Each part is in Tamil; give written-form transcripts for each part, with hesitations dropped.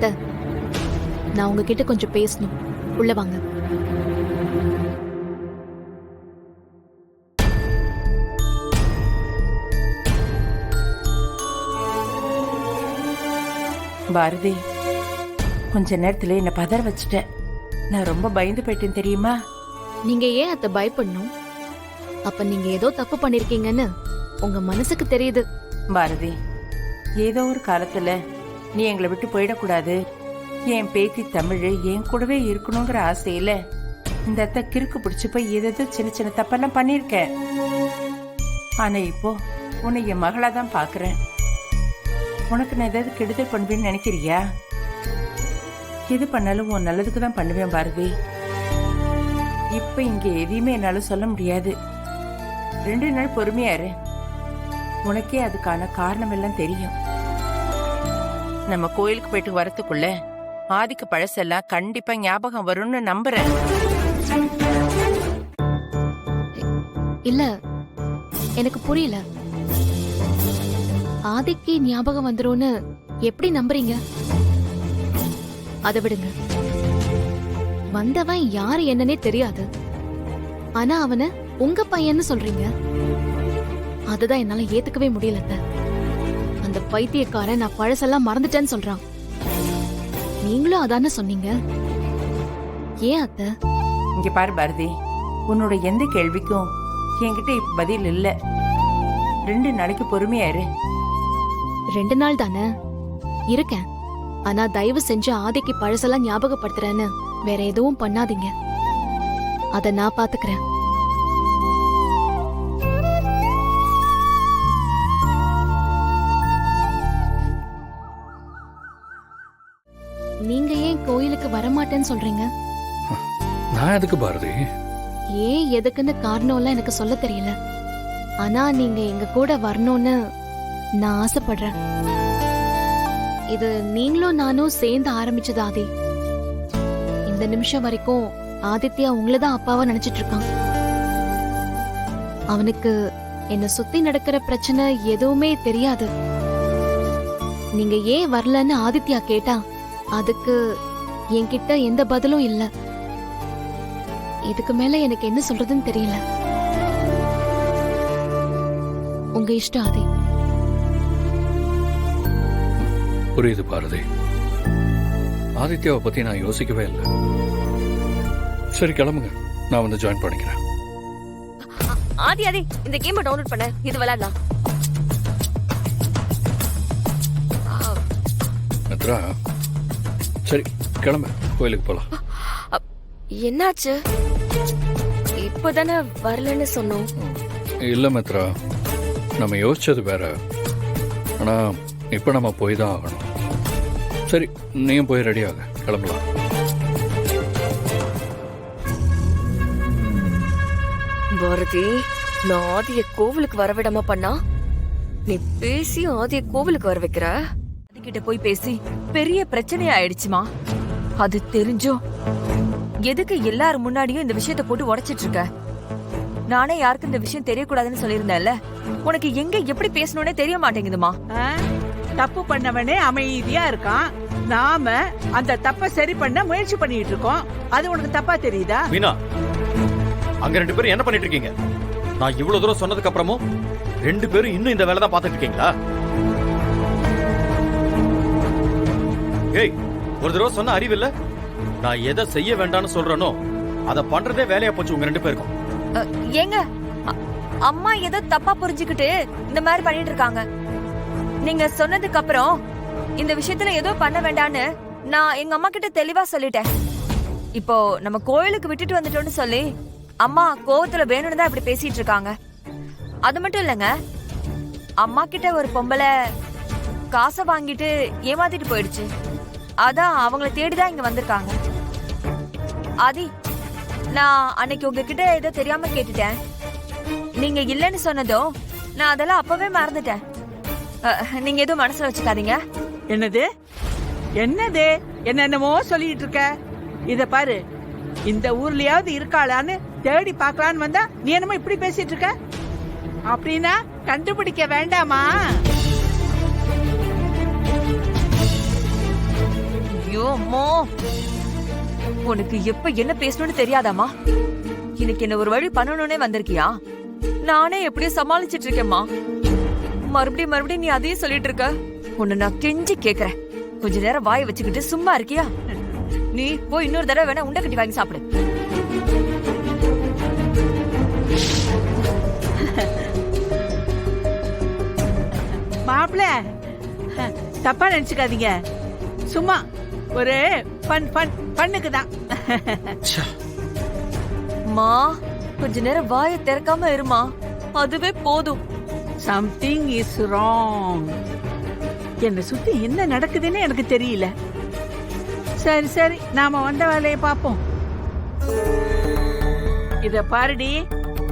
அத்தை, நான் உங்ககிட்ட கொஞ்சம் பேசணும். உள்ள வாங்க. பாரதி, கொஞ்ச நேரத்துல என்ன பதற வச்சுட்டேன். நான் ரொம்ப பயந்து போயிட்டேன் தெரியுமா? நீங்க ஏன் அத்தை பயப்படணும்? அப்ப நீங்க ஏதோ தப்பு பண்ணிருக்கீங்கன்னு உங்க மனசுக்கு தெரியுது. பாரதி, ஏதோ ஒரு காலத்துல நீ எங்களை விட்டு போயிடக்கூடாது, என் பேத்தி தமிழ் என் கூடவே இருக்கணுங்கிற ஆசையில இந்த அத்தை கிறுக்கு பிடிச்சு போய் ஏதோ சின்ன சின்ன தப்பெல்லாம் பண்ணிருக்கேன். ஆனா இப்போ உன்னை என் மகளா தான் பாக்குறேன். உனக்கு நான் ஏதாவது கெடுதல் பண்ணுவேன்னு நினைக்கிறியா? எது பண்ணாலும் உன் நல்லதுக்கு தான் பண்ணுவேன் பாரதி. இப்ப இங்க எதையுமே என்னால சொல்ல முடியாது. 2 நாள் பொறுமையா இரு, உனக்கே அதுக்கான காரணம் எல்லாம் தெரியும். நம்ம கோயிலுக்கு போயிட்டு வரத்துக்குள்ள ஆதிக்கு பழசெல்லாம் கண்டிப்பா ஞாபகம் வரும்னு நம்புறேன். இல்ல, எனக்கு புரியல. ஆதிக்கு ஞாபகம் வந்துரும்னு எப்படி நம்புறீங்க? அதை விடுங்க. வந்தவன் யாரு என்னன்னே தெரியாது, ஆனா அவன உங்க பையன்னு சொல்றீங்க. அதுதான் என்னால ஏத்துக்கவே முடியல. அந்த பைத்தியக்காரன் நான் பழசெல்லாம் மறந்துட்டேன்னு சொல்றான். நீங்களும் அதானே சொன்னீங்க. ஏன் அத்தை? இங்க பாரு பாரதி, உன்னோட எந்த கேள்விக்கும் என்கிட்ட இப்ப பதில் இல்ல. 2 நாளைக்கு பொறுமையா இரு. 2 நாள் தானே இருக்கேன். ஆனா தயவு செஞ்சு ஆதிக்கு பழசெல்லாம் ஞாபகப்படுத்துறேன்னு வேற எதுவும் பண்ணாதீங்க. அத நான் பாத்துக்கிறேன். நீங்க ஏன் கோயிலுக்கு வரமாட்டேன்னு சொல்றீங்க? நான் எதுக்கு பாரதி? ஏன் எதுக்குன்னு காரணம்லாம் எனக்கு சொல்ல தெரியல. ஆனா நீங்க எங்க கூட வரணும்னு நான் ஆசைப்படுறேன். இது நீங்களும் நானும் சேர்ந்து ஆரம்பிச்சது ஆதி. இந்த நிமிஷம் வரைக்கும் ஆதித்யா உங்களதான் அப்பாவா நினைச்சிட்டு இருக்கான். அவனுக்கு என்ன சுத்தி நடக்கிற பிரச்சனை எதுவுமே தெரியாது. நீங்க ஏன் வரலன்னு ஆதித்யா கேட்டா அதுக்கு என்கிட்ட எந்த பதிலும் இல்ல. இதுக்கு மேல எனக்கு என்ன சொல்றதுன்னு தெரியல. உங்க இஷ்டம் ஆதி. புரியுது பாரதி. ஆதித்யாவை பத்தி நான் யோசிக்கவே இல்லை. சரி கிளம்புங்க, நான் வந்து ஜாயின் பண்ணிக்கிறேன். ஆதி ஆதி, இந்த கேமை டவுன்லோட் பண்ண, இது விளையாடலாம். மித்ரா, சரி கிளம்பு, கோயிலுக்கு போலாம். என்னாச்சு? இப்பதானே வரலன்னு சொன்னோம். இல்ல மித்ரா, நம்ம யோசிச்சது வேற. ஆனா இப்ப நம்ம போய் தான் ஆகணும். சரி, நீயும் போய் ரெடி ஆக, கிளம்பலாம். பாரதி, நான் ஆதிய கோவிலுக்கு வரவிடாம பண்ணா நீ பேசி ஆதிய கோவிலுக்கு வர வைக்கிற. கிட்ட போய் பேசி பெரிய பிரச்சனை ஆயிடுச்சுமா. அது தெரிஞ்சும் எதுக்கு எல்லாரும் முன்னாடியும் இந்த விஷயத்தை போட்டு உடைச்சிட்டு இருக்க? நானே யாருக்கும் இந்த விஷயம் தெரியக்கூடாதுன்னு சொல்லியிருந்தேன்ல. உனக்கு எங்க எப்படி பேசணும்னே தெரிய மாட்டேங்குதுமா. தப்பு பண்ணவனே அமைதியா இருக்கான். நாம அந்த தப்ப சரி பண்ண முயற்சி பண்ணிட்டு இருக்கோம். அது உனக்கு தப்பா தெரியுதா? மீனா, அங்க 2 பேரும் என்ன பண்ணிட்டு இருக்கீங்க? நான் இவ்வளவு தூரம் சொன்னதுக்கு அப்புறமும் 2 பேரும் இன்னும் இந்த வேலை தான் பார்த்துட்டு இருக்கீங்களா? ஏய், ஒரு தடவை சொன்ன அறிவு இல்ல? நான் எதை செய்ய வேண்டாம்னு சொல்றேனோ அதை பண்றதே வேலையா போச்சு உங்க 2 பேருக்கும். ஏங்க, அம்மா ஏதோ தப்பா புரிஞ்சுக்கிட்டு இந்த மாதிரி பண்ணிட்டு இருக்காங்க. நீங்க சொன்னதுக்கு அப்புறம் இந்த விஷயத்துல ஏதோ பண்ண வேண்டான்னு நான் எங்க அம்மா கிட்ட தெளிவா சொல்லிட்டேன். இப்போ நம்ம கோயிலுக்கு விட்டுட்டு வந்துட்டோம்னு சொல்லி அம்மா கோவத்துல வேணும்னு தான் இப்படி பேசிட்டு இருக்காங்க. அது மட்டும் இல்லங்க, அம்மா கிட்ட ஒரு பொம்பளை காசை வாங்கிட்டு ஏமாத்திட்டு போயிடுச்சு. அதான் அவங்கள தேடிதான் இங்க வந்திருக்காங்க. ஆதி, நான் அன்னைக்கு உங்ககிட்ட ஏதோ தெரியாம கேட்டுட்டேன். நீங்க இல்லன்னு சொன்னதும் நான் அதெல்லாம் அப்பவே மறந்துட்டேன். நீங்க எதுவும் மனசுல வச்சுக்காதீங்க. என்னது என்னது என்னென்னமோ சொல்லிட்டு இருக்க. இத பாரு, இந்த ஊர்லயாவது இருக்காளான்னு தேடி பார்க்கலான்னு வந்தா நீ என்னமோ இப்படி பேசிட்டு இருக்க. அப்படின்னா கண்டுபிடிக்க வேண்டாமா? ஐயோ அம்மா, உனக்கு எப்ப என்ன பேசணும்னு தெரியாதாமா? இன்னைக்கு என்ன ஒரு வழி பண்ணணும்னே வந்திருக்கியா? நானே எப்படியோ சமாளிச்சிட்டு இருக்கேம்மா. மறுபடியும் நீ அதையும் சொல்லிட்டு இருக்க. உன்னை நான் கெஞ்சி கேக்குறேன், கொஞ்ச நேரம் வாயை வச்சுக்கிட்டு சும்மா இருக்கியா? நீ போய் இன்னொரு தடவை வேணா உண்டை கட்டி வாங்கி சாப்பிடு. மாப்பிள்ள, தப்பா நினைச்சுக்காதீங்க, சும்மா ஒரு பண்ணுக்கு தான். மா, கொஞ்ச நேரம் வாயை திறக்காம இருமா, அதுவே போதும். Something is wrong. என்னை சுத்தி என்ன நடக்குதுன்னு எனக்கு தெரியல. சரி சரி, நாம வந்த வேலையை பார்ப்போம். இத பாருடி,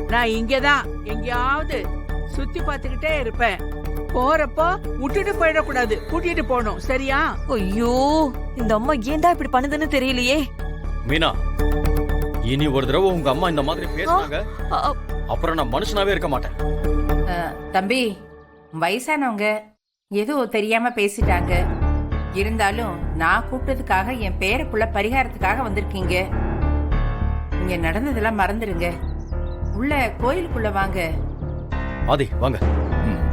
நான் இங்கதான் எங்கேயாவது சுத்தி பார்த்துக்கிட்டே இருப்பேன். போறப்போ விட்டுட்டு போயிடக்கூடாது, கூட்டிட்டு போகணும், சரியா? ஐயோ, இந்த அம்மா ஏன்டா இப்படி பண்ணுதுன்னு தெரியலையே. மீனா, இனி ஒரு தடவை உங்க அம்மா இந்த மாதிரி பேசுனாங்க, அ- அ- அப்புறம் நான் மனுஷனாவே இருக்க மாட்டேன். தம்பி, வயசானவங்க ஏதோ தெரியாம பேசிட்டாங்க. இருந்தாலும் நான் கூப்பிட்டதுக்காக என் பேரப்புள்ள பரிகாரத்துக்காக வந்திருக்கீங்க. இங்க நடந்ததெல்லாம் மறந்துடுங்க. உள்ள கோயிலுக்குள்ள வாங்க. ஆதி வாங்க. ம்